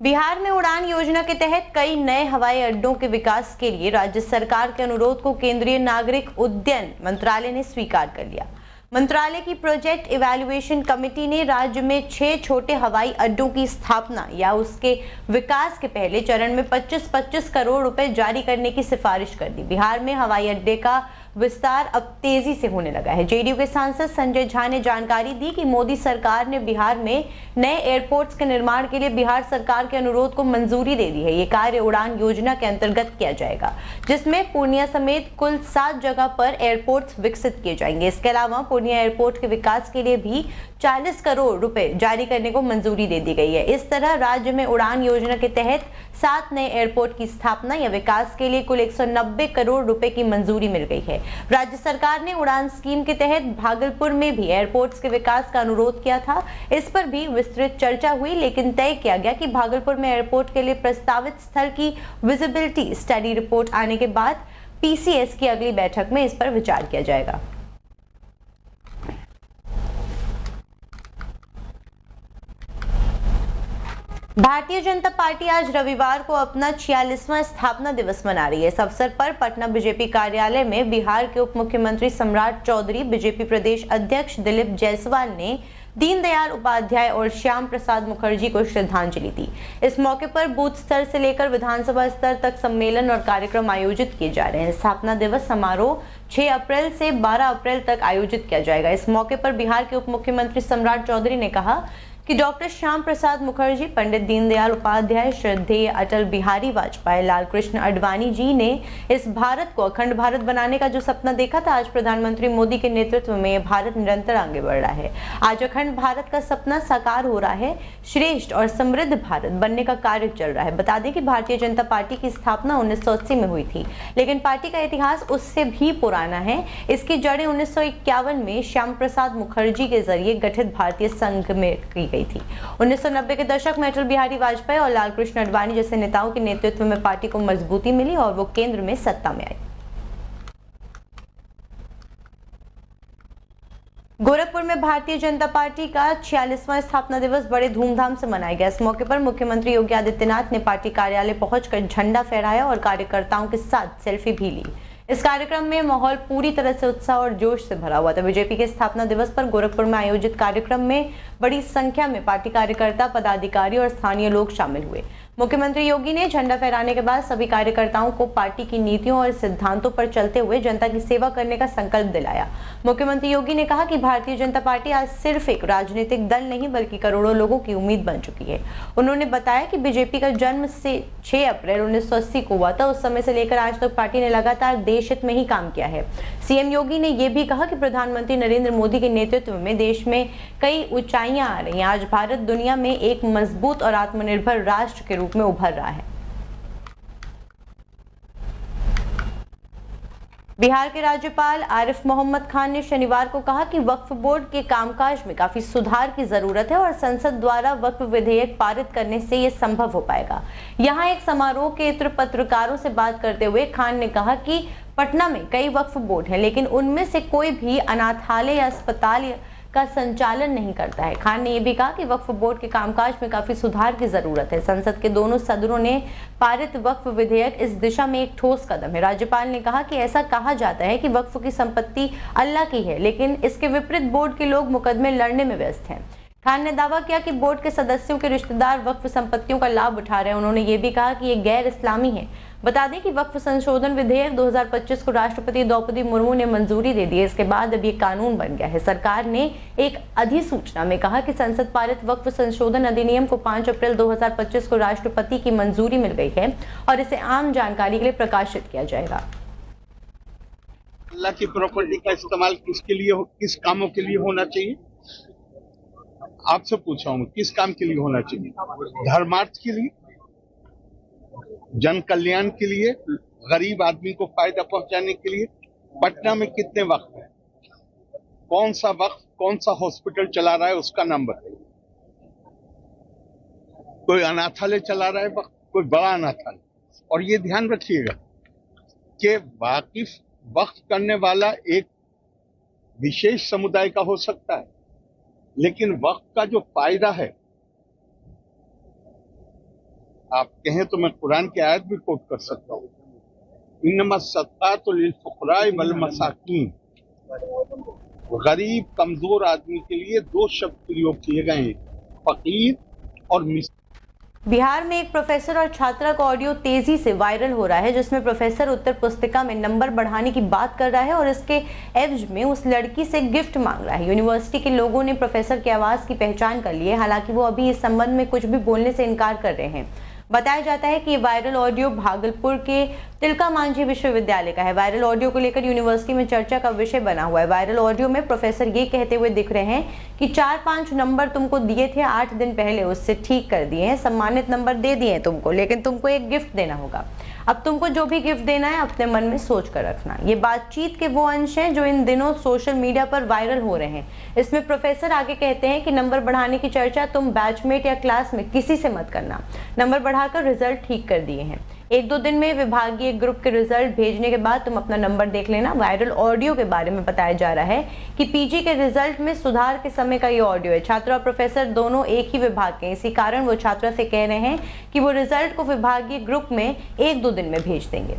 बिहार में उड़ान योजना के तहत कई नए हवाई अड्डों के विकास के लिए राज्य सरकार के अनुरोध को केंद्रीय नागरिक उड्डयन मंत्रालय ने स्वीकार कर लिया। मंत्रालय की प्रोजेक्ट इवैल्यूएशन कमेटी ने राज्य में 6 छोटे हवाई अड्डों की स्थापना या उसके विकास के पहले चरण में 25-25 करोड़ रुपए जारी करने की सिफारिश कर दी। बिहार में हवाई अड्डे का विस्तार अब तेजी से होने लगा है। जेडीयू के सांसद संजय झा ने जानकारी दी कि मोदी सरकार ने बिहार में नए एयरपोर्ट्स के निर्माण के लिए बिहार सरकार के अनुरोध को मंजूरी दे दी है। ये कार्य उड़ान योजना के अंतर्गत किया जाएगा, जिसमें पूर्णिया समेत कुल 7 जगह पर एयरपोर्ट्स विकसित किए जाएंगे। इसके अलावा पूर्णिया एयरपोर्ट के विकास के लिए भी 40 करोड़ रुपए जारी करने को मंजूरी दे दी गई है। इस तरह राज्य में उड़ान योजना के तहत 7 नए एयरपोर्ट की स्थापना या विकास के लिए कुल 190 करोड़ रुपए की मंजूरी मिल गई है। राज्य सरकार ने उड़ान स्कीम के तहत भागलपुर में भी एयरपोर्ट्स के विकास का अनुरोध किया था। इस पर भी विस्तृत चर्चा हुई, लेकिन तय किया गया कि भागलपुर में एयरपोर्ट के लिए प्रस्तावित स्थल की विजिबिलिटी स्टडी रिपोर्ट आने के बाद पीसीएस की अगली बैठक में इस पर विचार किया जाएगा। भारतीय जनता पार्टी आज रविवार को अपना 46वां स्थापना दिवस मना रही है। इस अवसर पर पटना बीजेपी कार्यालय में बिहार के उप मुख्यमंत्री सम्राट चौधरी, बीजेपी प्रदेश अध्यक्ष दिलीप जायसवाल ने दीनदयाल उपाध्याय और श्याम प्रसाद मुखर्जी को श्रद्धांजलि दी। इस मौके पर बूथ स्तर से लेकर विधानसभा स्तर तक सम्मेलन और कार्यक्रम आयोजित किए जा रहे हैं। स्थापना दिवस समारोह 6 अप्रैल से 12 अप्रैल तक आयोजित किया जाएगा। इस मौके पर बिहार के उप मुख्यमंत्री सम्राट चौधरी ने कहा कि डॉक्टर श्याम प्रसाद मुखर्जी, पंडित दीनदयाल उपाध्याय, श्रद्धेय अटल बिहारी वाजपेयी, लाल कृष्ण आडवाणी जी ने इस भारत को अखंड भारत बनाने का जो सपना देखा था, आज प्रधानमंत्री मोदी के नेतृत्व में यह भारत निरंतर आगे बढ़ रहा है। आज अखंड भारत का सपना साकार हो रहा है। श्रेष्ठ और समृद्ध भारत बनने का कार्य चल रहा है। बता दें कि भारतीय जनता पार्टी की स्थापना 1980 में हुई थी, लेकिन पार्टी का इतिहास उससे भी पुराना है। इसकी जड़ें 1951 में श्याम प्रसाद मुखर्जी के जरिए गठित भारतीय संघ में की गई थी। 1990 के दशक में अटल बिहारी वाजपेयी और लाल कृष्ण आडवाणी जैसे नेताओं के नेतृत्व में पार्टी को मजबूती मिली और वो केंद्र में सत्ता में आई। गोरखपुर में भारतीय जनता पार्टी का 46वां स्थापना दिवस बड़े धूमधाम से मनाया गया। इस मौके पर मुख्यमंत्री योगी आदित्यनाथ ने पार्टी कार्यालय पहुंचकर झंडा फहराया और कार्यकर्ताओं के साथ सेल्फी भी ली। इस कार्यक्रम में माहौल पूरी तरह से उत्साह और जोश से भरा हुआ था। बीजेपी के स्थापना दिवस पर गोरखपुर में आयोजित कार्यक्रम में बड़ी संख्या में पार्टी कार्यकर्ता, पदाधिकारी और स्थानीय लोग शामिल हुए। मुख्यमंत्री योगी ने झंडा फहराने के बाद सभी कार्यकर्ताओं को पार्टी की नीतियों और सिद्धांतों पर चलते हुए जनता की सेवा करने का संकल्प दिलाया। मुख्यमंत्री योगी ने कहा कि भारतीय जनता पार्टी आज सिर्फ एक राजनीतिक दल नहीं बल्कि करोड़ों लोगों की उम्मीद बन चुकी है। उन्होंने बताया कि बीजेपी का जन्म 6 अप्रैल 1980 को हुआ था। उस समय से लेकर आज तक पार्टी ने लगातार देश हित में ही काम किया है। सीएम योगी ने यह भी कहा कि प्रधानमंत्री नरेंद्र मोदी के नेतृत्व में देश में कई ऊंचाइयां आ रही हैं। आज भारत दुनिया में एक मजबूत और आत्मनिर्भर राष्ट्र के रूप में उभर रहा है। बिहार के राज्यपाल आरिफ मोहम्मद खान ने शनिवार को कहा कि वक्फ बोर्ड के कामकाज में काफी सुधार की जरूरत है और संसद द्वारा वक्फ विधेयक पारित करने से यह संभव हो पाएगा। यहां एक समारोह के इत्र पत्रकारों से बात करते हुए खान ने कहा कि पटना में कई वक्फ बोर्ड हैं, लेकिन उनमें से कोई भी अनाथालय या अस्पताल का संचालन नहीं करता है। खान ने यह भी कहा कि वक्फ बोर्ड के कामकाज में काफी सुधार की जरूरत है। संसद के दोनों सदनों ने पारित वक्फ विधेयक इस दिशा में एक ठोस कदम है। राज्यपाल ने कहा कि ऐसा कहा जाता है कि वक्फ की संपत्ति अल्लाह की है, लेकिन इसके विपरीत बोर्ड के लोग मुकदमे लड़ने में व्यस्त हैं। खान ने दावा किया कि बोर्ड के सदस्यों के रिश्तेदार वक्फ संपत्तियों का लाभ उठा रहे हैं। उन्होंने ये भी कहा कि ये गैर इस्लामी है। बता दें कि वक्फ संशोधन विधेयक 2025 को राष्ट्रपति द्रौपदी मुर्मू ने मंजूरी दे दी है। इसके बाद अब ये कानून बन गया है। सरकार ने एक अधिसूचना में कहा कि संसद पारित वक्फ संशोधन अधिनियम को 5 अप्रैल 2025 को राष्ट्रपति की मंजूरी मिल गई है और इसे आम जानकारी के लिए प्रकाशित किया जाएगा। अल्लाह की प्रॉपर्टी का इस्तेमाल किसके लिए किस कामों के लिए होना चाहिए? आपसे पूछा हूँ, किस काम के लिए होना चाहिए? धर्मार्थ के लिए, जन कल्याण के लिए, गरीब आदमी को फायदा पहुंचाने के लिए। पटना में कितने वक्त है, कौन सा वक्त, कौन सा हॉस्पिटल चला रहा है, उसका नाम बताइए। कोई अनाथालय चला रहा है वक्त, कोई बड़ा अनाथालय। और ये ध्यान रखिएगा कि वाकिफ वक्त करने वाला एक विशेष समुदाय का हो सकता है, लेकिन वक्त का जो फायदा है आप कहें तो मैं कुरान की आयत भी कोट कर सकता हूँ, इन्नमा सदकातु लिल फुक़राइ वल मसाकीन। गरीब कमजोर आदमी के लिए दो शब्द प्रयोग किए गए हैं, फकीर और मिस्कीन। बिहार में एक प्रोफेसर और छात्रा का ऑडियो तेजी से वायरल हो रहा है, जिसमें प्रोफेसर उत्तर पुस्तिका में नंबर बढ़ाने की बात कर रहा है और इसके एवज में उस लड़की से गिफ्ट मांग रहा है। यूनिवर्सिटी के लोगों ने प्रोफेसर की आवाज की पहचान कर ली है, हालांकि वो अभी इस संबंध में कुछ भी बोलने से इनकार कर रहे हैं। बताया जाता है कि ये वायरल ऑडियो भागलपुर के तिलका मांझी विश्वविद्यालय का है। वायरल ऑडियो को लेकर यूनिवर्सिटी में चर्चा का विषय बना हुआ है। वायरल ऑडियो में प्रोफेसर ये कहते हुए दिख रहे हैं कि 4-5 नंबर तुमको दिए थे 8 दिन पहले, उससे ठीक कर दिए हैं, सम्मानित नंबर दे दिए हैं तुमको, लेकिन तुमको एक गिफ्ट देना होगा। अब तुमको जो भी गिफ्ट देना है अपने मन में सोच कर रखना। ये बातचीत के वो अंश हैं जो इन दिनों सोशल मीडिया पर वायरल हो रहे हैं। इसमें प्रोफेसर आगे कहते हैं कि नंबर बढ़ाने की चर्चा तुम बैचमेट या क्लास में किसी से मत करना। नंबर बढ़ाकर रिजल्ट ठीक कर दिए हैं। 1-2 दिन में विभागीय ग्रुप के रिजल्ट भेजने के बाद तुम अपना नंबर देख लेना। वायरल ऑडियो के बारे में बताया जा रहा है कि पीजी के रिजल्ट में सुधार के समय का ये ऑडियो है। छात्र और प्रोफेसर दोनों एक ही विभाग के हैं, इसी कारण वो छात्रा से कह रहे हैं कि वो रिजल्ट को विभागीय ग्रुप में 1-2 दिन में भेज देंगे।